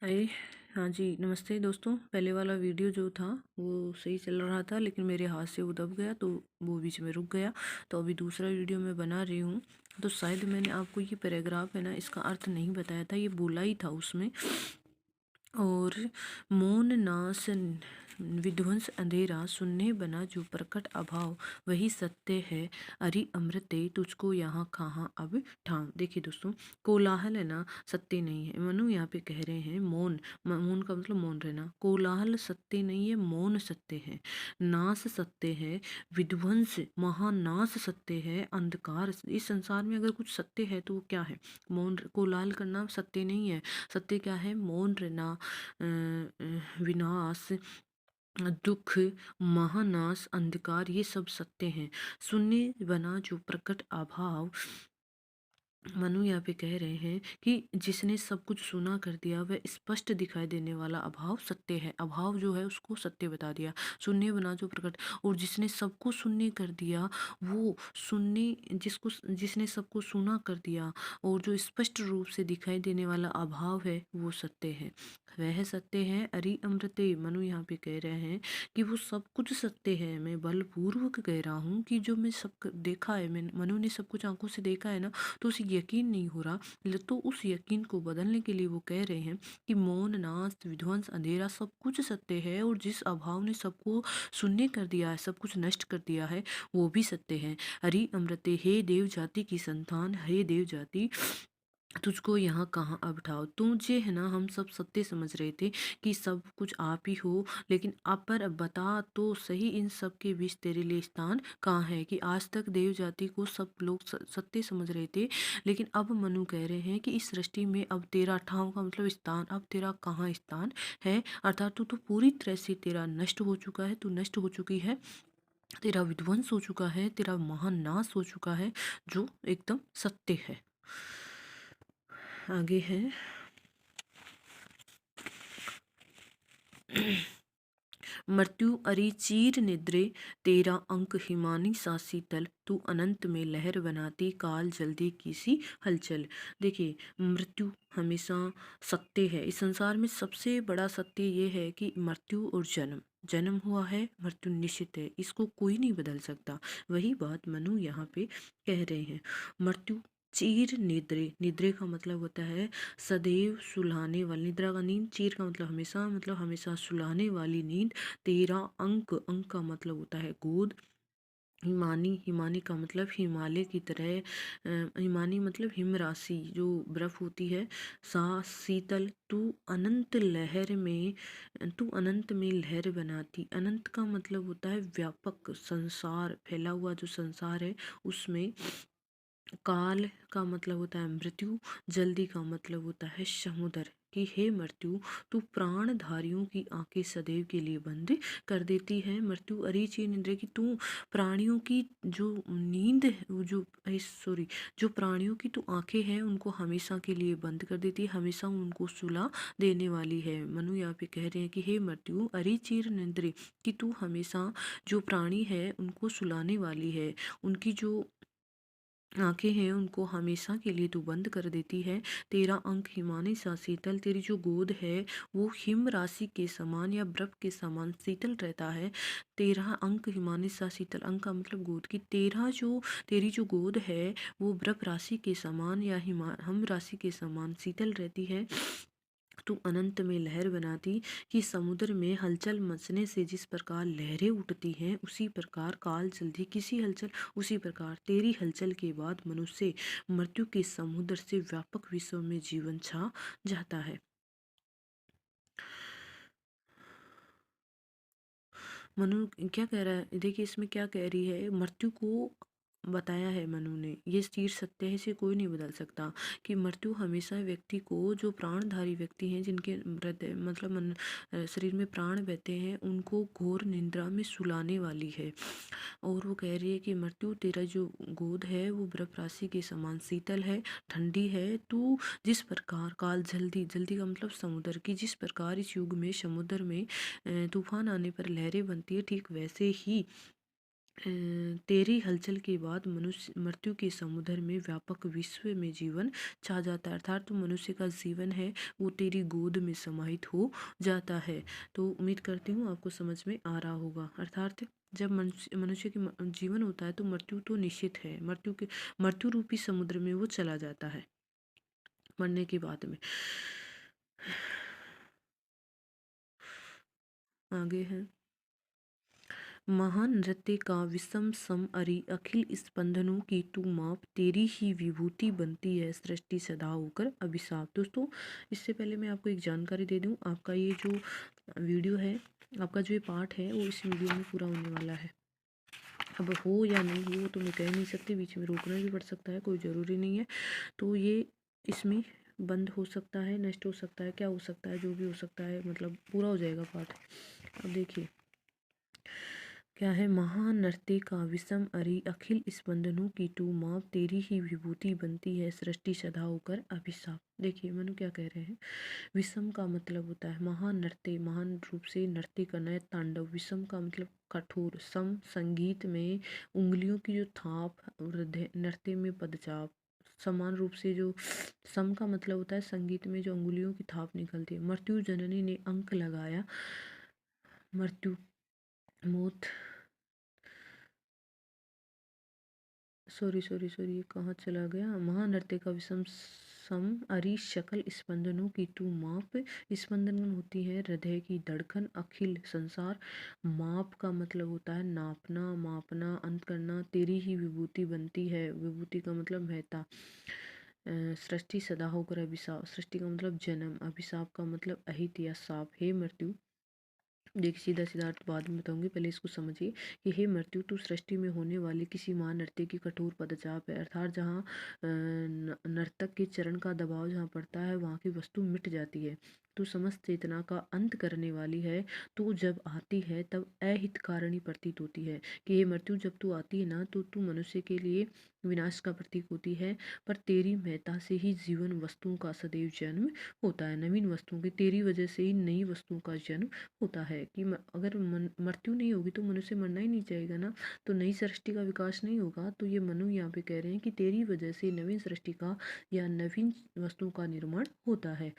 अरे हाँ जी, नमस्ते दोस्तों। पहले वाला वीडियो जो था वो सही चल रहा था, लेकिन मेरे हाथ से वो दब गया तो वो बीच में रुक गया। तो अभी दूसरा वीडियो मैं बना रही हूँ। तो शायद मैंने आपको ये पैराग्राफ है ना, इसका अर्थ नहीं बताया था, ये बोला ही था उसमें। और मौन नाश विध्वंस अंधेरा, सुनने बना जो प्रकट अभाव, वही सत्य है। अरि अमृते तुझको यहाँ कहाँ अब ठाव। देखिए दोस्तों, कोलाहल है ना सत्य नहीं है। मनु यहाँ पे कह रहे हैं मौन। मौन का मतलब मौन रहना। कोलाहल सत्य नहीं है, मौन सत्य है। नाश सत्य है, विध्वंस महानाश सत्य है। अंधकार, इस संसार में अगर कुछ सत्य है तो वो क्या है? मौन। कोलाहल करना सत्य नहीं है। सत्य क्या है? मौन रहना, विनाश, दुख, महानाश, अंधकार, ये सब सत्य हैं। शून्य बना जो प्रकट अभाव। मनु यहाँ पे कह रहे हैं कि जिसने सब कुछ सुना कर दिया वह स्पष्ट दिखाई देने वाला अभाव सत्य है। अभाव जो है उसको सत्य बता दिया। शून्य बना जो प्रकट, और जिसने सबको शून्य कर दिया वो शून्य, जिसने सबको सुना कर दिया और जो स्पष्ट रूप से दिखाई देने वाला अभाव है वो सत्य है। वह सत्य है अरि अमृते। मनु यहाँ पे कह रहे हैं कि वो सब कुछ सत्य है। मैं बलपूर्वक कह रहा हूँ कि जो मैं सब देखा है, मैं मनु ने सब कुछ आंखों से देखा है ना, तो उसे यकीन नहीं हो रहा। तो उस यकीन को बदलने के लिए वो कह रहे हैं कि मौन नाश विध्वंस अंधेरा सब कुछ सत्य है, और जिस अभाव ने सबको शून्य कर दिया है, सब कुछ नष्ट कर दिया है, वो भी सत्य है। हरि अमृते, हे देव जाति की संतान, हे देव जाति, तुझको यहाँ कहाँ अब ठाओ। तुझे है ना, हम सब सत्य समझ रहे थे कि सब कुछ आप ही हो, लेकिन अब पर अब बता तो सही, इन सब के बीच तेरे लिए स्थान कहाँ है? कि आज तक देव जाति को सब लोग सत्य समझ रहे थे, लेकिन अब मनु कह रहे हैं कि इस सृष्टि में अब तेरा ठाव का मतलब स्थान, अब तेरा कहाँ स्थान है? अर्थात तू तो पूरी तरह से तेरा नष्ट हो चुका है, तू नष्ट हो चुकी है, तेरा विध्वंस हो चुका है, तेरा महानाश हो चुका है, जो एकदम सत्य है। आगे है मृत्यु अरि चीर निद्रे, तेरा अंक हिमानी सा शीतल, तू अनंत में लहर बनाती, काल जल्दी किसी हलचल। देखिए, मृत्यु हमेशा सत्य है। इस संसार में सबसे बड़ा सत्य ये है कि मृत्यु और जन्म, जन्म हुआ है, मृत्यु निश्चित है, इसको कोई नहीं बदल सकता। वही बात मनु यहाँ पे कह रहे हैं। मृत्यु चीर निद्रे, निद्रे का मतलब होता है सदैव सुलाने वाली निद्रा का नींद। चीर का मतलब हमेशा सुलाने वाली नींद। तेरा अंक, अंक का मतलब होता है गोद। हिमानी, हिमानी का मतलब हिमालय की तरह, हिमानी मतलब हिम राशि जो बर्फ होती है। सा शीतल, तू अनंत लहर में, तू अनंत में लहर बनाती। अनंत का मतलब होता है व्यापक संसार, फैला हुआ जो संसार है उसमें। काल का मतलब होता है मृत्यु। जल्दी का मतलब होता है समुद्र। कि हे मृत्यु, तू प्राणधारियों की आंखें सदैव के लिए बंद कर देती है। मृत्यु अरिची निद्रा की तू प्राणियों की जो नींद, जो सॉरी, जो प्राणियों की तू आंखें हैं उनको हमेशा के लिए बंद कर देती है, हमेशा उनको सुला देने वाली है। मनु यहाँ पे कह रहे हैं कि हे मृत्यु अरिचीर निद्रे, कि तू हमेशा जो प्राणी है उनको सुलाने वाली है, उनकी जो आंखें हैं उनको हमेशा के लिए तू बंद कर देती है। तेरा अंक हिमानी सा शीतल, तेरी जो गोद है वो हिम राशि के समान या बर्फ के समान शीतल रहता है। तेरा अंक हिमानी सा शीतल, अंक का मतलब गोद की, तेरी जो गोद है वो बर्फ राशि के समान या हम राशि के समान शीतल रहती है। तू अनंत में लहर बनाती, कि समुद्र में हलचल मचने से जिस प्रकार लहरें उठती हैं उसी प्रकार काल जल्दी किसी हलचल, उसी प्रकार तेरी हलचल के बाद मनुष्य मृत्यु के समुद्र से व्यापक विश्व में जीवन छा जाता है। मनु क्या कह रहा है, देखिए इसमें क्या कह रही है, मृत्यु को बताया है मनु ने, ये चीर सत्य है, इसे कोई नहीं बदल सकता। कि मृत्यु हमेशा व्यक्ति को, जो प्राणधारी व्यक्ति हैं जिनके हृदय मतलब शरीर में प्राण बहते हैं, उनको घोर निद्रा में सुलाने वाली है। और वो कह रही है कि मृत्यु तेरा जो गोद है वो बर्फ राशि के समान शीतल है, ठंडी है। तू जिस प्रकार काल जल्दी, जल्दी का मतलब समुद्र की, जिस प्रकार इस युग में समुद्र में तूफान आने पर लहरें बनती है, ठीक वैसे ही तेरी हलचल के बाद मनुष्य मृत्यु के समुद्र में व्यापक विश्व में जीवन छा जाता है, अर्थात तो मनुष्य का जीवन है वो तेरी गोद में समाहित हो जाता है। तो उम्मीद करती हूँ आपको समझ में आ रहा होगा। अर्थात जब मनुष्य मनुष्य की जीवन होता है तो मृत्यु तो निश्चित है, मृत्यु रूपी समुद्र में वो चला जाता है मरने के बाद में। आगे है, महान नृत्य का विषम सम अरि अखिल स्पंदनों की तू माप, तेरी ही विभूति बनती है सृष्टि सदा होकर अभिशाप। दोस्तों इससे पहले मैं आपको एक जानकारी दे दूं, आपका ये जो वीडियो है, आपका जो ये पार्ट है वो इस वीडियो में पूरा होने वाला है। अब हो या नहीं हो तो मैं कह नहीं सकती, बीच में रोकना भी पड़ सकता है, कोई ज़रूरी नहीं है। तो ये इसमें बंद हो सकता है, नष्ट हो सकता है, क्या हो सकता है, जो भी हो सकता है, मतलब पूरा हो जाएगा पार्ट। अब देखिए क्या है, महानृत्य का विषम अरि अखिल स्पंदनों की तू माप, तेरी ही विभूति बनती है सृष्टि सदा होकर अभिशाप। देखिए मनु क्या कह रहे हैं, विषम का मतलब होता है महानृत्य, महान रूप से नृत्य करना है, तांडव। विषम का मतलब कठोर, सम संगीत में उंगलियों की जो थाप, नृत्य में पदचाप। समान रूप से जो सम का मतलब होता है संगीत में जो उंगलियों की थाप निकलती है। मृत्यु जननी ने अंक लगाया, मृत्यु मौत, सॉरी ये कहाँ चला गया, महानृत्य का विषम सम अरि शकल स्पंदनों की तू माप। स्पंदन होती है हृदय की धड़कन, अखिल संसार, माप का मतलब होता है नापना, मापना, अंत करना, तेरी ही विभूति बनती है, विभूति का मतलब महता, सृष्टि सदा होकर अभिशाप, सृष्टि का मतलब जन्म, अभिशाप का मतलब अहित या साप। हे मृत्यु, देखिए सीधा सीधा अर्थ बाद में बताऊंगी, पहले इसको समझिए कि हे मृत्यु, तू सृष्टि में होने वाली किसी महान नृत्य की कठोर पदचाप है, अर्थात जहाँ नर्तक के चरण का दबाव जहाँ पड़ता है वहाँ की वस्तु मिट जाती है। तू समस्त चेतना का अंत करने वाली है, तू जब आती है तब अहित कारणी प्रतीत होती है। कि हे मृत्यु, जब तू आती है ना तो तू मनुष्य के लिए विनाश का प्रतीक होती है, पर तेरी महत्ता से ही जीवन वस्तुओं का सदैव जन्म होता है, नवीन वस्तुओं की, तेरी वजह से ही नई वस्तुओं का जन्म होता है। कि अगर मृत्यु नहीं होगी तो मनुष्य मरना ही नहीं चाहेगा ना, तो नई सृष्टि का विकास नहीं होगा। तो ये मनु यहाँ पे कह रहे हैं कि तेरी वजह से नवीन सृष्टि का या नवीन वस्तुओं का निर्माण होता है।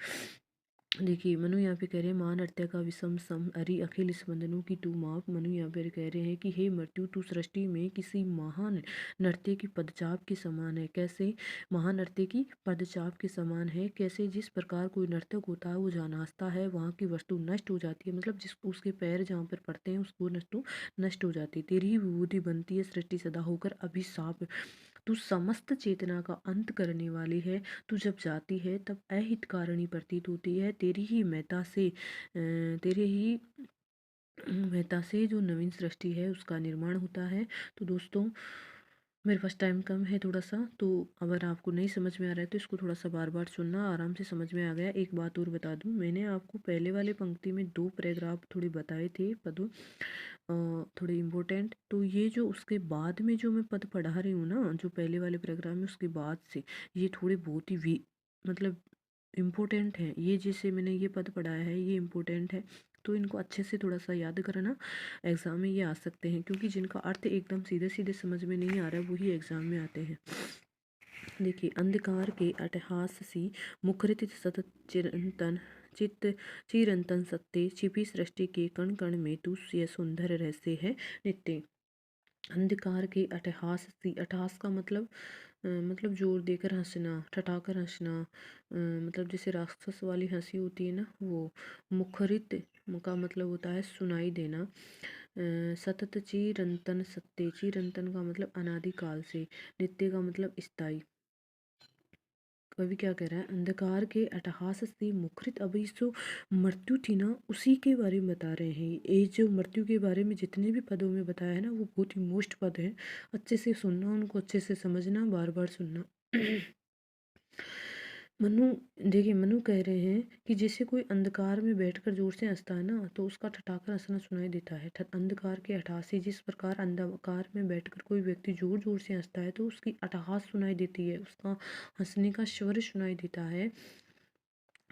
देखिए मनु यहाँ पे कह रहे हैं, महान नृत्य का विषम सम अरि अखिल स्पंदनों की तू माप। मनु यहाँ पे कह रहे हैं कि हे मृत्यु, तू सृष्टि में किसी महान नृत्य की पदचाप के समान है। कैसे महान नृत्य की पदचाप के समान है, कैसे जिस प्रकार कोई नर्तक होता है वो जहाँ नाचता है वहाँ की वस्तु नष्ट हो जाती है, मतलब जिस उसके पैर जहाँ पर पड़ते हैं उसको वस्तु नष्ट हो जाती है। तेरी ही विभूति बनती है सृष्टि सदा होकर अभिशाप। तू समस्त चेतना का अंत करने वाली है, तू जब जाती है तब अहित कारणी प्रतीत होती है, तेरी ही महत्ता से तेरे ही महत्ता से जो नवीन सृष्टि है उसका निर्माण होता है। तो दोस्तों मेरे पास टाइम कम है थोड़ा सा, तो अगर आपको नहीं समझ में आ रहा है तो इसको थोड़ा सा बार बार सुनना, आराम से समझ में आ गया। एक बात और बता दूं, मैंने आपको पहले वाले पंक्ति में 2 पैराग्राफ थोड़े बताए थे पदों, थोड़े इम्पोर्टेंट। तो ये जो उसके बाद में जो मैं पद पढ़ा रही हूँ ना, जो पहले वाले पैराग्राफ में उसके बाद से ये थोड़े बहुत ही मतलब इम्पोर्टेंट है। ये जैसे मैंने ये पद पढ़ाया है ये इम्पोर्टेंट है, तो इनको अच्छे से थोड़ा सा याद करना, एग्ज़ाम में ये आ सकते हैं, क्योंकि जिनका अर्थ एकदम सीधे सीधे समझ में नहीं आ रहा है वही एग्ज़ाम में आते हैं। देखिए, अंधकार के अट्टहास सी मुखरित सतत चिरंतन चित्त चिरंतन सत्य, छिपी सृष्टि के कण कण में तू ये सुंदर रहस्य है नित्य। अंधकार के अट्टहास सी, अट्टहास का मतलब मतलब जोर देकर हंसना, ठठाकर हंसना, मतलब जैसे राक्षस वाली हंसी होती है ना वो। मुखरित का मतलब होता है सुनाई देना। सतत चिरंतन सत्य, चिरंतन का मतलब अनादिकाल से, नित्य का मतलब स्थायी। कवि क्या कह रहा है, अंधकार के अटहास से मुखरित, अभी जो मृत्यु थी ना उसी के बारे में बता रहे हैं। ये जो मृत्यु के बारे में जितने भी पदों में बताया है ना वो बहुत ही मोस्ट पद है, अच्छे से सुनना, उनको अच्छे से समझना, बार बार सुनना। मनु, देखिए मनु कह रहे हैं कि जैसे कोई अंधकार में बैठकर जोर से हंसता है ना तो उसका ठठाकर हंसना सुनाई देता है। अंधकार के अट्टहासी, जिस प्रकार अंधकार में बैठकर कोई व्यक्ति जोर जोर से हंसता है तो उसकी अट्टहास सुनाई देती है, उसका हंसने का स्वर सुनाई देता है।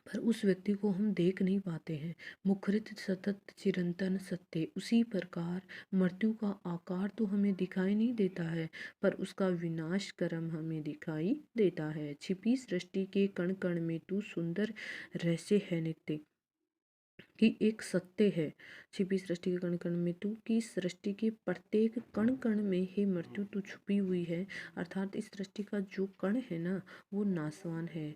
पर उस व्यक्ति को हम देख नहीं पाते हैं। मुखरित सतत चिरंतन सत्य, उसी प्रकार मृत्यु का आकार तो हमें दिखाई नहीं देता है, पर उसका विनाश कर्म हमें दिखाई देता है। छिपी सृष्टि के कण कण में तू सुंदर रहस्य है नित्य, कि एक सत्य है। छिपी सृष्टि के कण कण में तू, की सृष्टि के प्रत्येक कण कण में हे मृत्यु तू छुपी हुई है। अर्थात इस सृष्टि का जो कण है ना, वो नासवान है।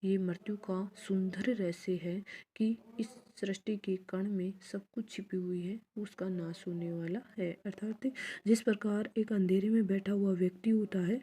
ये मृत्यु का सुंदर रहस्य है कि इस सृष्टि के कण में सब कुछ छिपी हुई है, उसका नाश होने वाला है। अर्थात जिस प्रकार एक अंधेरे में बैठा हुआ व्यक्ति होता है,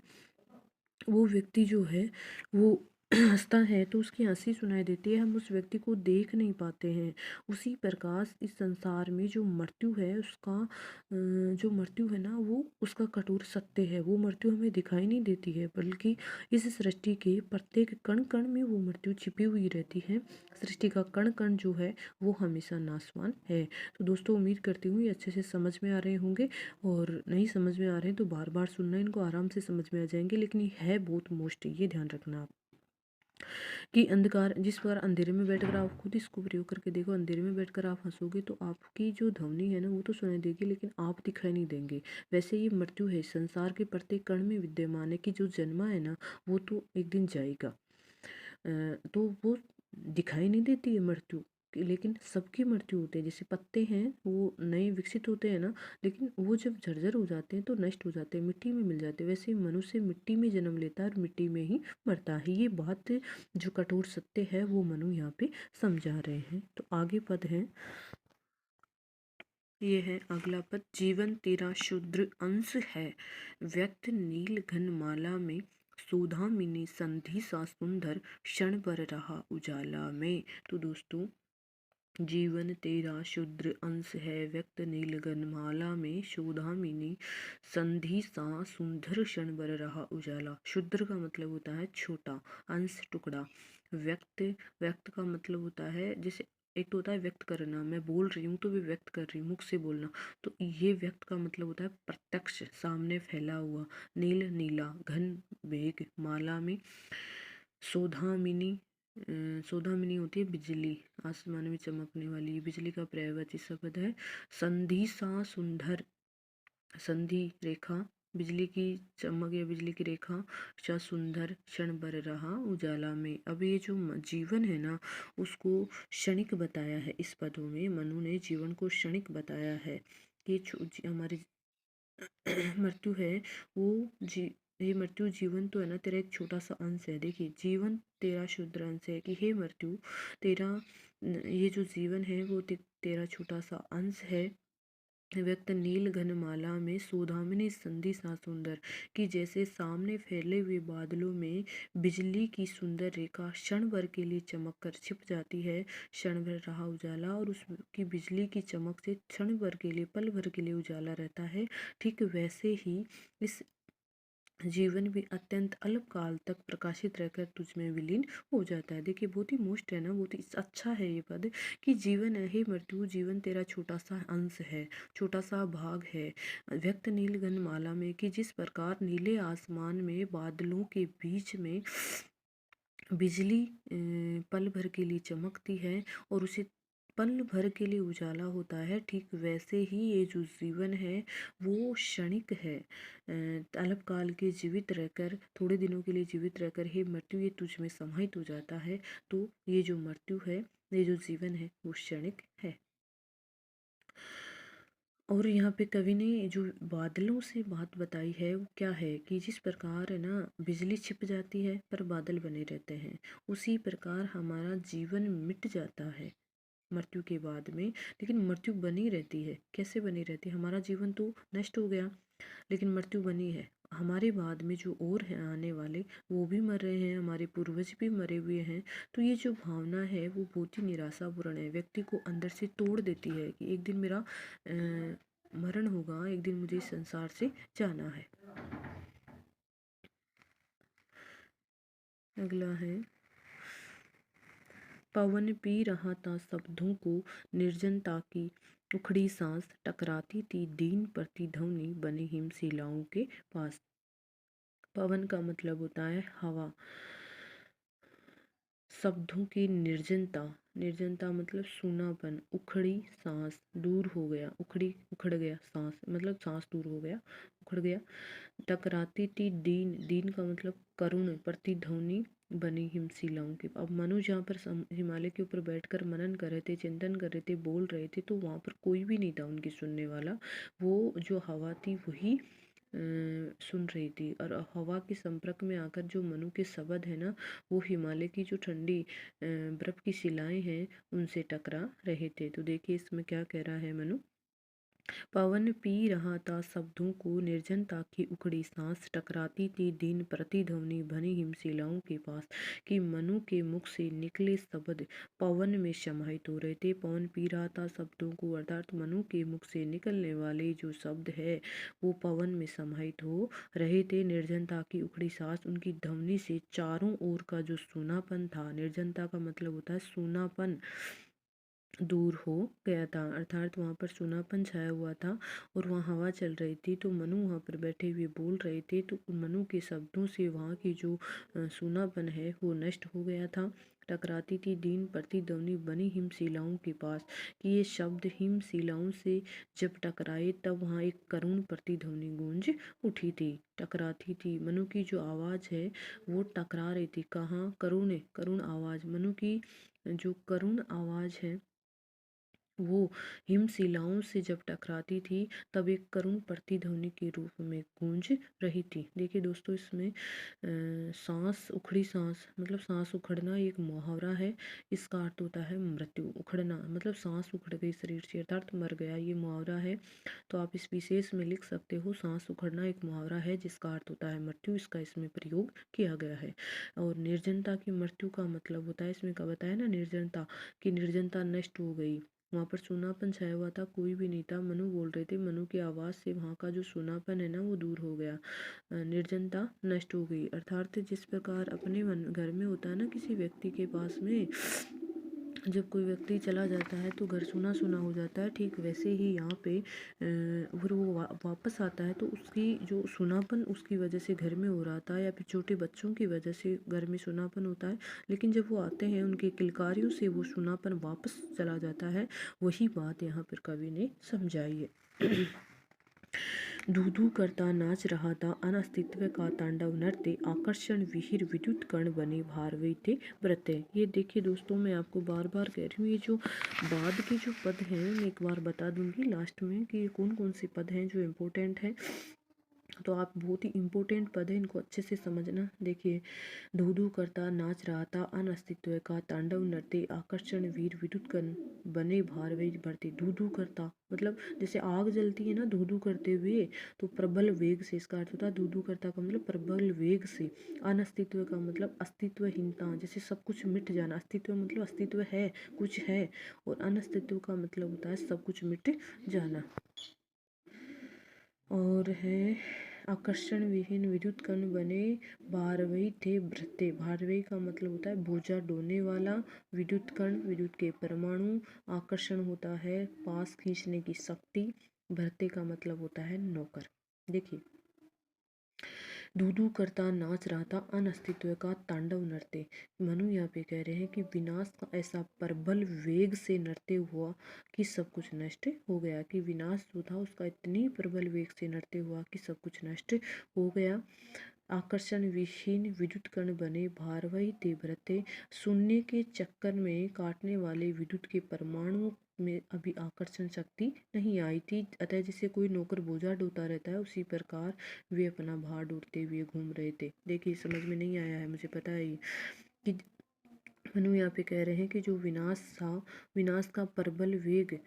वो व्यक्ति जो है वो हंसता है तो उसकी हंसी सुनाई देती है, हम उस व्यक्ति को देख नहीं पाते हैं। उसी प्रकार इस संसार में जो मृत्यु है उसका जो मृत्यु है ना, वो उसका कठोर सत्य है। वो मृत्यु हमें दिखाई नहीं देती है, बल्कि इस सृष्टि के प्रत्येक कण कण में वो मृत्यु छिपी हुई रहती है। सृष्टि का कण कण जो है वो हमेशा नाशवान है। तो दोस्तों, उम्मीद करती हूँ ये अच्छे से समझ में आ रहे होंगे, और नहीं समझ में आ रहे हैं तो बार बार सुनना, इनको आराम से समझ में आ जाएंगे। लेकिन ये है बहुत मोस्ट, ये ध्यान रखना आप, कि अंधकार, जिस प्रकार अंधेरे में बैठकर आप खुद इसको प्रयोग करके देखो, अंधेरे में बैठकर आप हंसोगे तो आपकी जो ध्वनि है ना वो तो सुनाई देगी, लेकिन आप दिखाई नहीं देंगे। वैसे ये मृत्यु है, संसार के प्रत्येक कण में विद्यमान है, कि जो जन्मा है ना वो तो एक दिन जाएगा। तो वो दिखाई नहीं देती है मृत्यु, लेकिन सबकी मृत्यु होती है। जैसे पत्ते हैं वो नए विकसित होते हैं ना, लेकिन वो जब झरझर हो जाते हैं तो नष्ट हो जाते हैं, मिट्टी में मिल जाते हैं। वैसे मनुष्य मिट्टी में जन्म लेता है और मिट्टी में ही मरता है। ये बात जो कठोर सत्य है वो मनु यहाँ पे समझा रहे हैं। तो आगे पद है, ये है अगला पद, जीवन तेरा शुद्र अंश है, व्यक्त नील घन माला में, सुधामिनी संधि सा सुंदर, क्षण पर रहा उजाला में। तो दोस्तों, जीवन तेरा शुद्र अंश है, व्यक्त नील घन माला में, सुधामिनी संधि सा सुंदर, क्षण भर रहा उजाला। शुद्र का मतलब होता है छोटा, अंश टुकड़ा। व्यक्त, व्यक्त का मतलब होता है, जैसे एक तो होता है व्यक्त करना, मैं बोल रही हूँ तो भी व्यक्त कर रही हूँ, मुख से बोलना। तो ये व्यक्त का मतलब होता है प्रत्यक्ष, सामने फैला हुआ। नील नीला, घन मेघ, माला में, सौधामिनी, सौधामिनी होती है बिजली, आसमान में चमकने वाली बिजली का पर्यायवाची शब्द है। संधि सा सुंदर, संधि रेखा, बिजली की चमक या बिजली की रेखा, सा सुंदर, क्षण भर रहा उजाला में। अब ये जो जीवन है ना उसको क्षणिक बताया है। इस पदों में मनु ने जीवन को क्षणिक बताया है, कि हमारी मृत्यु है वो जी, ये मृत्यु जीवन तो है ना तेरा एक छोटा सा अंश है। देखिए, जीवन तेरा शुद्र अंश है, कि हे मृत्यु तेरा ये जो जीवन है वो तेरा छोटा सा अंश है। व्यक्त नील घन माला में, सुधामिनी संधि सा सुंदर, कि जैसे सामने फैले हुए बादलों में बिजली की सुंदर रेखा क्षण भर के लिए चमक कर छिप जाती है, क्षण भर रहा उजाला, और उसकी बिजली की चमक से क्षण भर के लिए, पल भर के लिए उजाला रहता है। ठीक वैसे ही इस जीवन भी अत्यंत अल्प काल तक प्रकाशित रहकर तुझ में विलीन हो जाता है। देखिए, बहुत ही मोस्ट है ना, बहुत ही अच्छा है ये पद, कि जीवन है, हे मृत्यु जीवन तेरा छोटा सा अंश है, छोटा सा भाग है। व्यक्त नीलगन माला में, कि जिस प्रकार नीले आसमान में बादलों के बीच में बिजली पल भर के लिए चमकती है और उसे पल भर के लिए उजाला होता है, ठीक वैसे ही ये जो जीवन है वो क्षणिक है। अल्पकाल के जीवित रहकर, थोड़े दिनों के लिए जीवित रहकर हे मृत्यु ये तुझ में समाहित हो जाता है। तो ये जो मृत्यु है, ये जो जीवन है वो क्षणिक है। और यहाँ पे कवि ने जो बादलों से बात बताई है वो क्या है, कि जिस प्रकार है ना बिजली छिप जाती है पर बादल बने रहते हैं, उसी प्रकार हमारा जीवन मिट जाता है मृत्यु के बाद में, लेकिन मृत्यु बनी रहती है। कैसे बनी रहती है? हमारा जीवन तो नष्ट हो गया, लेकिन मृत्यु बनी है। हमारे बाद में जो और हैं आने वाले, वो भी मर रहे हैं, हमारे पूर्वज भी मरे हुए हैं। तो ये जो भावना है वो बहुत ही निराशापूर्ण है, व्यक्ति को अंदर से तोड़ देती है, कि एक दिन मेरा मरण होगा, एक दिन मुझे इस संसार से जाना है। अगला है, पवन पी रहा था शब्दों को, निर्जनता की उखड़ी सांस टकराती थी दीन प्रतिध्वनि बने हिमशिलाओं के पास। पवन का मतलब होता है हवा, शब्दों की निर्जनता, निर्जनता मतलब सूनापन, उखड़ी सांस, दूर हो गया, उखड़ गया सांस मतलब सांस दूर हो गया, उखड़ गया। टकराती थी दीन, दीन का मतलब करुण, प्रतिध्वनि बनी हिमशिलाओं की। अब मनु जहाँ पर हिमालय के ऊपर बैठकर मनन कर रहे थे, चिंतन कर रहे थे, बोल रहे थे, तो वहाँ पर कोई भी नहीं था उनकी सुनने वाला। वो जो हवा थी वही सुन रही थी। और हवा के संपर्क में आकर जो मनु के शब्द है ना, वो हिमालय की जो ठंडी बर्फ की शिलाएं हैं उनसे टकरा रहे थे। तो देखिए इसमें क्या कह रहा है मनु। पवन पी रहा था शब्दों को, निर्जनता की उखड़ी सांस टकराती थी दिन प्रतिध्वनि बनी हिमशिलाओं के पास। कि मनु के मुख से निकले शब्द पवन में समाहित हो रहे थे। पवन पी रहा था शब्दों को, अर्थात मनु के मुख से निकलने वाले जो शब्द है वो पवन में समाहित हो रहे थे। निर्जनता की उखड़ी सांस उनकी ध्वनि से चारों ओर का जो सूनापन था, निर्जनता का मतलब होता है सूनापन, दूर हो गया था। अर्थात वहाँ पर सूनापन छाया हुआ था और वहाँ हवा चल रही थी। तो मनु वहाँ पर बैठे हुए बोल रहे थे, तो मनु के शब्दों से वहाँ की जो सूनापन है वो नष्ट हो गया था। टकराती थी दीन प्रतिध्वनि बनी हिमशिलाओं के पास। कि ये शब्द हिमशिलाओं से जब टकराए तब वहाँ एक करुण प्रतिध्वनि गूंज उठी थी, टकराती थी। मनु की जो आवाज़ है वो टकरा रही थी, कहाँ, करुण, करुण आवाज़। मनु की जो करुण आवाज़ है वो हिमशिलाओं से जब टकराती थी तब एक करुण प्रतिध्वनि के रूप में गूंज रही थी। देखिए दोस्तों इसमें सांस, उखड़ी सांस मतलब सांस उखड़ना एक मुहावरा है। इसका अर्थ होता है मृत्यु, उखड़ना मतलब सांस उखड़ गई शरीर से अर्थात मर गया, ये मुहावरा है। तो आप इस विशेष में लिख सकते हो सांस उखड़ना एक मुहावरा है जिसका अर्थ होता है मृत्यु, इसका इसमें प्रयोग किया गया है। और निर्जनता की मृत्यु का मतलब होता है, इसमें क्या बताया ना, निर्जनता की निर्जनता नष्ट हो गई। वहाँ पर सूनापन छाया हुआ था, कोई भी नहीं था। मनु बोल रहे थे, मनु की आवाज़ से वहाँ का जो सूनापन है ना वो दूर हो गया, निर्जनता नष्ट हो गई। अर्थात जिस प्रकार अपने मन घर में होता है ना किसी व्यक्ति के पास में, जब कोई व्यक्ति चला जाता है तो घर सूना सूना हो जाता है, ठीक वैसे ही यहाँ पे फिर वो वापस आता है तो उसकी जो सूनापन उसकी वजह से घर में हो रहा था, या फिर छोटे बच्चों की वजह से घर में सूनापन होता है, लेकिन जब वो आते हैं उनके किलकारियों से वो सूनापन वापस चला जाता है। वही बात यहाँ पर कवि ने समझाई है। धू धू करता नाच रहा था अनअस्तित्व का तांडव नृत्य, आकर्षण विहीर विद्युत कण बने भारवे थे व्रत। ये देखिए दोस्तों मैं आपको बार बार कह रही हूँ, ये जो बाद के जो पद हैं मैं एक बार बता दूंगी लास्ट में कि कौन कौन से पद हैं जो इम्पोर्टेंट हैं। तो आप बहुत ही इम्पोर्टेंट पद है, इनको अच्छे से समझना। देखिए, धू धू करता नाच रहा था अनअस्तित्व का तांडव नृत्य, आकर्षण वीर विद्युत कण बने भारवे भरते। धू धू करता मतलब जैसे आग जलती है ना धू धू करते हुए, तो प्रबल वेग से, इसका अर्थ होता है धू धू करता का मतलब प्रबल वेग से। अनअस्तित्व का मतलब अस्तित्वहीनता, जैसे सब कुछ मिट जाना। अस्तित्व मतलब अस्तित्व है, कुछ है, और अनअस्तित्व का मतलब होता है सब कुछ मिट जाना। और है आकर्षण विहीन विद्युत कण बने भारवई थे भ्रते। भारवई का मतलब होता है बोझा ढोने वाला, विद्युत कण विद्युत के परमाणु, आकर्षण होता है पास खींचने की शक्ति, भ्रते का मतलब होता है नौकर। देखिए, धू धू करता नाच रहा था अनअस्तित्व का तांडव नृत्य। मनु यहाँ पे कह रहे हैं कि विनाश का ऐसा प्रबल वेग से नृत्य हुआ कि सब कुछ नष्ट हो गया। कि विनाश जो था उसका इतनी प्रबल वेग से नृत्य हुआ कि सब कुछ नष्ट हो गया। आकर्षण विहीन विद्युत कण बने भारवही ते व्रते। शून्य के चक्कर में काटने वाले विद्युत के परमाणु में अभी आकर्षण शक्ति नहीं आई थी। अतः जैसे कोई नौकर बोझा ढोता रहता है उसी प्रकार वे अपना भार ढोते हुए घूम रहे थे। देखिए समझ में नहीं आया है मुझे पता है कि मनु यहाँ पे कह रहे हैं कि जो विनाश था, विनाश का प्रबल वेग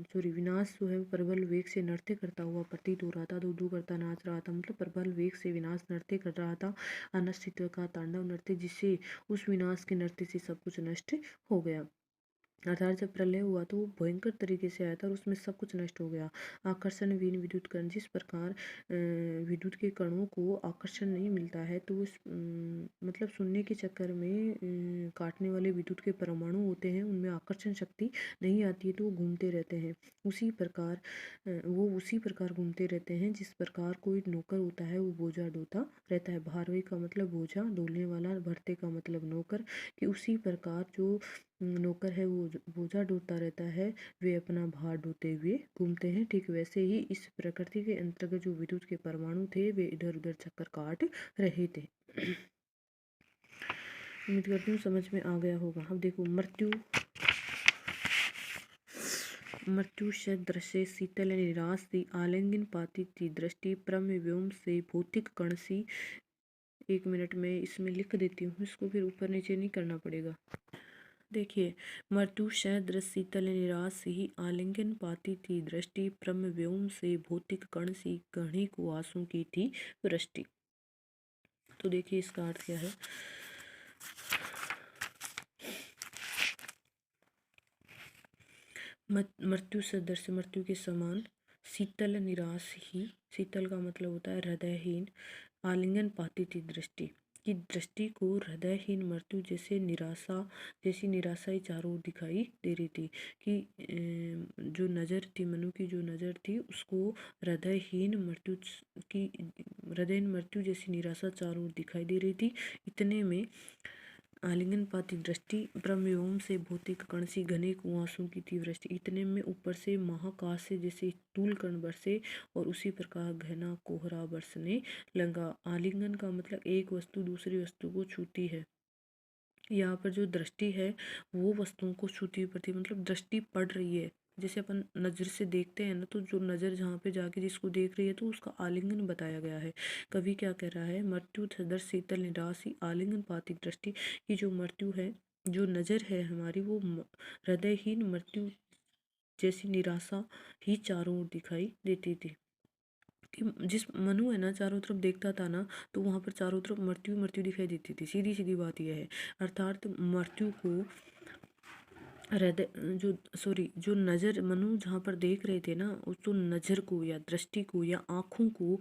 सॉरी विनाश जो है प्रबल वेग से नृत्य करता हुआ प्रतीत हो रहा था। धू धू करता नाच रहा था मतलब प्रबल वेग से विनाश नृत्य कर रहा था, अनिश्चित्व का तांडव नृत्य, जिससे उस विनाश के नृत्य से सब कुछ नष्ट हो गया। अर्थात जब प्रलय हुआ तो वो भयंकर तरीके से आया था और उसमें सब कुछ नष्ट हो गया। आकर्षण विहीन विद्युत कण, जिस प्रकार विद्युत के कणों को आकर्षण नहीं मिलता है तो उस मतलब शून्य के चक्कर में काटने वाले विद्युत के परमाणु होते हैं, उनमें आकर्षण शक्ति नहीं आती है तो वो घूमते रहते हैं। उसी प्रकार घूमते रहते हैं जिस प्रकार कोई नौकर होता है वो बोझा ढोता रहता है। भारवी का मतलब बोझा, डोलने वाला, भरते का मतलब नौकर। कि उसी प्रकार जो नौकर है वो बोझा ढोता रहता है, वे अपना भार ढोते हुए घूमते हैं। ठीक वैसे ही इस प्रकृति के अंतर्गत जो विद्युत के परमाणु थे वे इधर उधर चक्कर काट रहे थे। उम्मीद करती हूँ समझ में आ गया होगा। अब देखो, मृत्यु से दृश्य शीतल निराश सी, आलिंगन पाती थी दृष्टि, परम व्योम से भौतिक कण सी। 1 मिनट में इसमें लिख देती हूँ, इसको फिर ऊपर नीचे नहीं करना पड़ेगा। देखिए, मृत्यु सदृश शीतल निराश ही, आलिंगन पाती थी दृष्टि, परम व्योम से भौतिक कण सी, गहनी कुआसों की थी वृष्टि। तो देखिए इसका अर्थ क्या है। मृत्यु सदृश, मृत्यु के समान, शीतल निराश ही, शीतल का मतलब होता है हृदयहीन, आलिंगन पाती थी दृष्टि, कि दृष्टि को हृदयहीन मृत्यु जैसे निराशा ही चारों ओर दिखाई दे रही थी। कि जो नज़र थी, मनु की जो नज़र थी उसको हृदयहीन मृत्यु जैसी निराशा चारों ओर दिखाई दे रही थी। इतने में आलिंगन पाती दृष्टि, ब्रह्मव्योम से भौतिक कण सी, घने कुआसों की थी वृष्टि। इतने में ऊपर से महाकाश से जैसे स्थूल कण बरसे और उसी प्रकार घना कोहरा बरसने लगा। आलिंगन का मतलब एक वस्तु दूसरी वस्तु को छूती है। यहाँ पर जो दृष्टि है वो वस्तुओं को छूती हुई पड़ती है, मतलब दृष्टि पड़ रही है। जैसे अपन नज़र से देखते हैं ना, तो जो नज़र जहाँ पे जाके जिसको देख रही है तो उसका आलिंगन बताया गया है। कवि क्या कह रहा है, मृत्यु सदृश शीतल निरासी, आलिंगन पाती दृष्टि। की जो मृत्यु है, जो नज़र है हमारी, वो हृदयहीन मृत्यु जैसी निराशा ही चारों ओर दिखाई देती थी। कि जिस मनु है ना चारों तरफ देखता था ना, तो वहाँ पर चारों तरफ मृत्यु मृत्यु दिखाई देती थी। सीधी सीधी बात यह है। अर्थात मृत्यु को हृदय जो नज़र मनु जहाँ पर देख रहे थे ना, उस तो नज़र को या दृष्टि को या आँखों को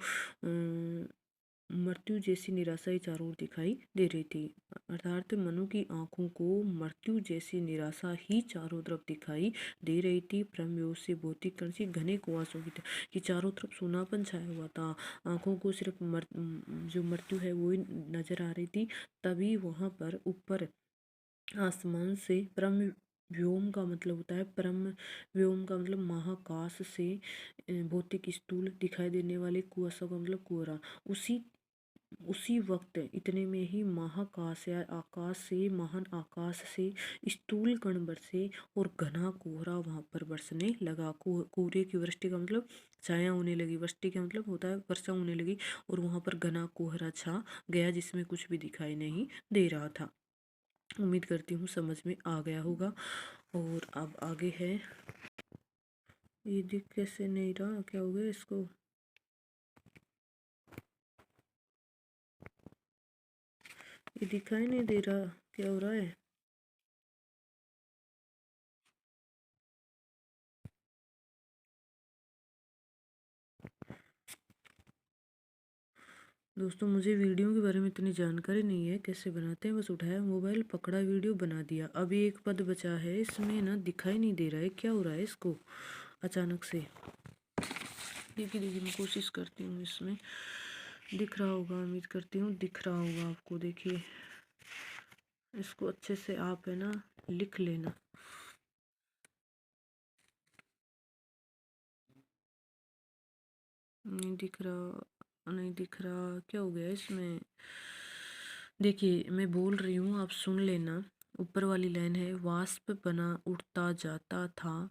मृत्यु जैसी निराशा ही चारों ओर दिखाई दे रही थी। अर्थात मनु की आंखों को मृत्यु जैसी निराशा ही चारों तरफ दिखाई दे रही थी। ब्रह्मयोग से भौतिक कण सी, घने कुआसों की कि चारों तरफ सूनापन छाया हुआ था। आंखों को सिर्फ जो मृत्यु है वो ही नजर आ रही थी। तभी वहां पर ऊपर आसमान से ब्रह्म व्योम का मतलब होता है, परम व्योम का मतलब महाकाश से भौतिक स्थूल दिखाई देने वाले, कुआसा का मतलब कोहरा। उसी वक्त इतने में ही महाकाश या आकाश से, महान आकाश से स्थूल कण बरसे और घना कोहरा वहां पर बरसने लगा। कोहरे की वृष्टि का मतलब छाया होने लगी, वृष्टि का मतलब होता है वर्षा होने लगी, और वहां पर घना कोहरा छा गया जिसमें कुछ भी दिखाई नहीं दे रहा था। उम्मीद करती हूँ समझ में आ गया होगा। और अब आगे है, ये दिख कैसे नहीं रहा, क्या हो गया इसको। ये दिखाई नहीं दे रहा, क्या हो रहा है। दोस्तों, मुझे वीडियो के बारे में इतनी जानकारी नहीं है कैसे बनाते हैं, बस उठाया मोबाइल, पकड़ा, वीडियो बना दिया। अभी एक पद बचा है, इसमें ना दिखाई नहीं दे रहा है, क्या हो रहा है इसको अचानक से। देखिए मैं कोशिश करती हूँ, इसमें दिख रहा होगा, उम्मीद करती हूँ दिख रहा होगा आपको। देखिए इसको अच्छे से आप है ना लिख लेना। नहीं दिख रहा, नहीं दिख रहा, क्या हो गया इसमें। देखिए मैं बोल रही हूँ, आप सुन लेना। ऊपर वाली लाइन है, वाष्प बना उठता जाता था,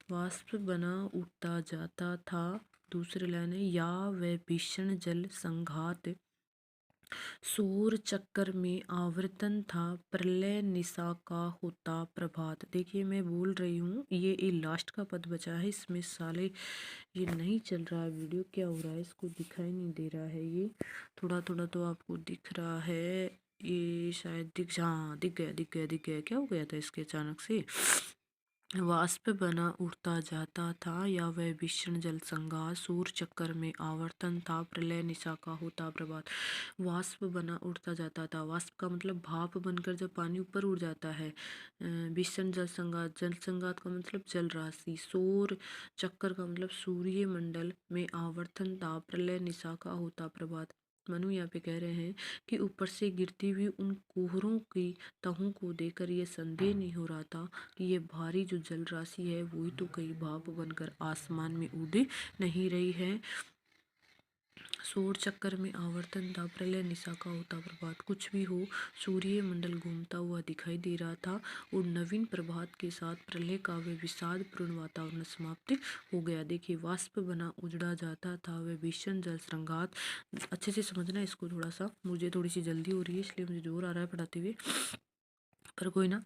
वाष्प बना उठता जाता था। दूसरी लाइन है, या वह भीषण जल संघात, सूर चक्कर में आवर्तन था, प्रलय निशा का होता प्रभात। देखिए मैं बोल रही हूँ, ये लास्ट का पद बचा है, इसमें साले ये नहीं चल रहा है वीडियो, क्या हो रहा है इसको दिखाई नहीं दे रहा है। ये थोड़ा थोड़ा तो आपको दिख रहा है, ये शायद हाँ दिख गया क्या हो गया था इसके अचानक से। वाष्प बना उड़ता जाता था या वह भीषण जल संघार सूर्य चक्कर में आवर्तन था प्रलय निशा का होता प्रभात। वाष्प बना उड़ता जाता था, वाष्प का मतलब भाप बनकर जब पानी ऊपर उड़ जाता है। भीषण जल संघात, जल संघात का मतलब जल राशि। सूर्य चक्कर का मतलब सूर्य मंडल में आवर्तन था प्रलय निशा का होता प्रभात। मनु यहाँ पे कह रहे हैं कि ऊपर से गिरती हुई उन कोहरों की तहों को देखकर यह संदेह नहीं हो रहा था कि ये भारी जो जल राशि है वही तो कई भाप बनकर आसमान में उड़ नहीं रही है। सूर्य चक्कर में आवर्तन था प्रलय निशा का होता प्रभात। कुछ भी हो, सूर्य मंडल घूमता हुआ दिखाई दे रहा था और नवीन प्रभात के साथ प्रलय का वह विषादपूर्ण वातावरण समाप्त हो गया। देखिए, वाष्प बना उजड़ा जाता था वह भीषण जल संघात। अच्छे से समझना इसको, थोड़ा सा मुझे थोड़ी सी जल्दी हो रही है इसलिए मुझे जोर आ रहा है पढ़ाते हुए, पर कोई ना।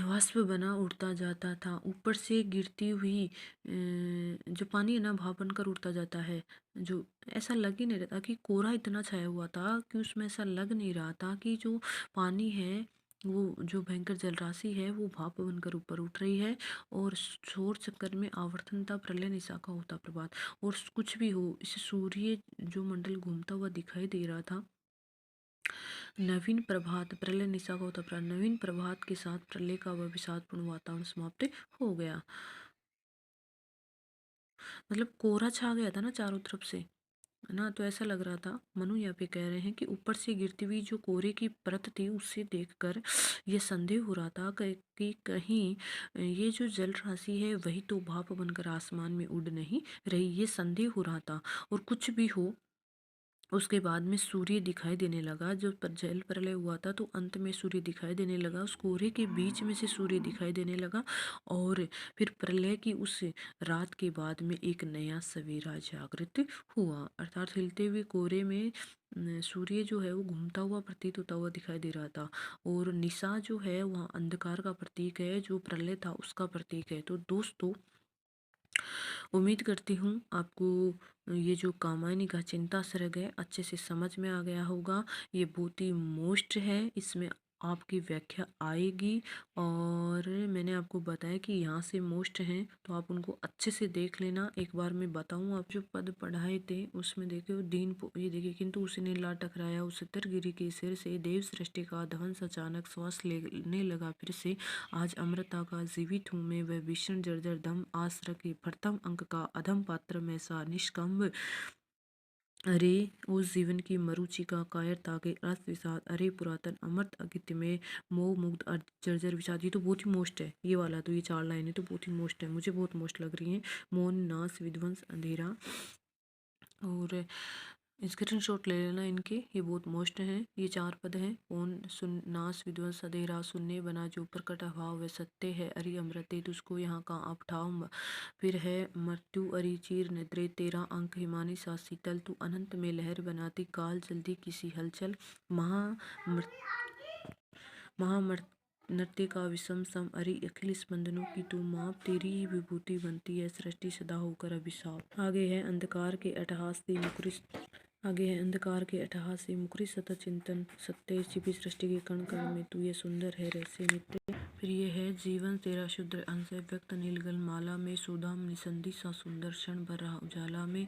वाष्प बना उड़ता जाता था, ऊपर से गिरती हुई जो पानी है ना भाप बनकर उड़ता जाता है। जो ऐसा लग ही नहीं रहा था कि कोहरा इतना छाया हुआ था कि उसमें ऐसा लग नहीं रहा था कि जो पानी है वो जो भयंकर जलराशि है वो भाप बनकर ऊपर उठ रही है। और शोर चक्कर में आवर्तन था प्रलय निशा का होता प्रभात। और कुछ भी हो, इसे सूर्य जो मंडल घूमता हुआ दिखाई दे रहा था। नवीन प्रभात, प्रलय निशा का होता प्रभात। नवीन प्रभात के साथ प्रलय का वह विषादपूर्ण वातावरण समाप्त हो गया। मतलब कोहरा छा गया था ना चारों तरफ से, है ना, तो ऐसा लग रहा था। मनु यहाँ पे कह रहे हैं कि ऊपर से गिरती हुई जो कोहरे की परत थी उससे देखकर यह संदेह हो रहा था कि कहीं ये जो जल राशि है वही तो भाप बनकर आसमान में उड़ नहीं रही, ये संदेह हो रहा था। और कुछ भी हो, उसके बाद में सूर्य दिखाई देने लगा। जो जल प्रलय हुआ था तो अंत में सूर्य दिखाई देने लगा, उस कोहरे के बीच में से सूर्य दिखाई देने लगा। और फिर प्रलय की उस रात के बाद में एक नया सवेरा जागृत हुआ, अर्थात हिलते हुए कोहरे में सूर्य जो है वो घूमता हुआ प्रतीत होता हुआ दिखाई दे रहा था। और निशा जो है वहाँ अंधकार का प्रतीक है, जो प्रलय था उसका प्रतीक है। तो दोस्तों, उम्मीद करती हूँ आपको ये जो कामायनी का चिंता सर्ग है अच्छे से समझ में आ गया होगा। ये बहुत ही मोस्ट है, इसमें आपकी व्याख्या आएगी। और मैंने आपको बताया कि यहाँ से मोस्ट हैं तो आप उनको अच्छे से देख लेना। एक बार मैं बताऊँ, आप जो पद पढ़ाए थे उसमें देखिए ये देखिए, किंतु उसने ला टकराया उस गिरी के सिर से, देव सृष्टि का ध्वंस अचानक श्वास लेने लगा फिर से। आज अमृता का जीवित हूँ मैं, वह भीषण जर्जर दम आश्र के प्रथम अंक का अधम पात्र में सा निष्कंभ। अरे उस जीवन की मरुचिका कायरता के अर्थ विषाद, अरे पुरातन अमृत अगित में मोह मुग्ध जर्जर विषाद। ये तो बहुत ही मोस्ट है, ये वाला तो, ये 4 लाइनें तो बहुत ही मोस्ट है, मुझे बहुत मोस्ट लग रही हैं। मौन नाश विध्वंस अंधेरा। और स्क्रीनशॉट ले लेना इनके, ये बहुत मोस्ट हैं। ये 4 पद हैं। कौन सुन नाश विध्वंस अधेरा, सुनने बना जो प्रकट भाव वह सत्य है, अरि अमृते तुझको यहाँ का आप ठाव। फिर है मृत्यु अरि चीर निद्रे, 13 अंक हिमानी सा शीतल, तू अनंत में लहर बनाती काल जल्दी किसी हलचल। महा महामृत नृत्य का विषम सम, अरि अखिल स्पंदनों की तू माप, तेरी ही विभूति बनती है सृष्टि सदा होकर अभिशाप। आगे है अंधकार के अट्टहास से मुखरी सतत चिंतन, सत्य छिपी सृष्टि के कण कण में तू ये सुंदर है रहस्य नित्य। फिर ये है जीवन तेरा शुद्र अंश है, व्यक्त नीलगल माला में सुधाम निसंधि सा सुंदर, क्षण भर रहा उजाला में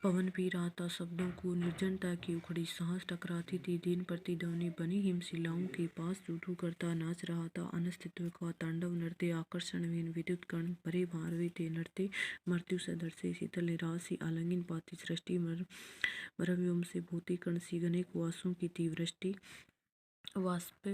पवन पी रहा था शब्दों को, निर्जनता की उखड़ी सांस टकराती थी दिन प्रतिध्वनि बनी हिमशिलाओं के पास, टूटू करता नाच रहा था अनस्तित्व का तांडव नृत्य, आकर्षणहीन विद्युत कण भरे भारवे थे नृत्य, मृत्यु सदर से शीतल निराश आलिंगन पाती सृष्टि, मरव्योम से भूति कण सी घने कुआसों की थी वृष्टि। वाष्प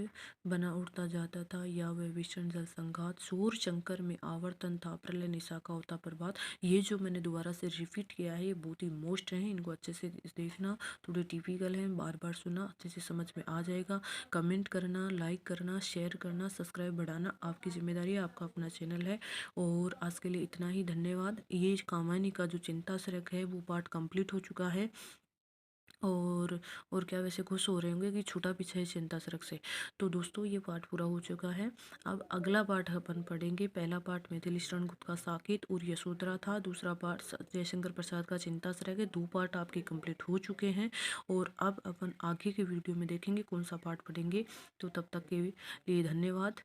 बना उड़ता जाता था या वह भीषण जल संघात, सूर्य शंकर में आवर्तन था प्रलय निशा का होता प्रभात। ये जो मैंने दोबारा से रिपीट किया है ये बहुत ही मोस्ट है, इनको अच्छे से देखना, थोड़े टिपिकल हैं, बार बार सुना, अच्छे से समझ में आ जाएगा। कमेंट करना, लाइक करना, शेयर करना, सब्सक्राइब बढ़ाना आपकी जिम्मेदारी है, आपका अपना चैनल है। और आज के लिए इतना ही, धन्यवाद। ये कामायनी का जो चिंता सरक है वो पार्ट कंप्लीट हो चुका है। और क्या वैसे खुश हो रहे होंगे कि छूटा पीछे है चिंता सड़क से। तो दोस्तों ये पार्ट पूरा हो चुका है। अब अगला पार्ट अपन पढ़ेंगे। पहला पार्ट मिथिलेश गुप्त का साकेत और यशोधरा था। दूसरा पार्ट जयशंकर प्रसाद का चिंता सड़क है। 2 पार्ट आपके कंप्लीट हो चुके हैं और अब अपन आगे के वीडियो में देखेंगे कौन सा पार्ट पढ़ेंगे। तो तब तक के लिए धन्यवाद।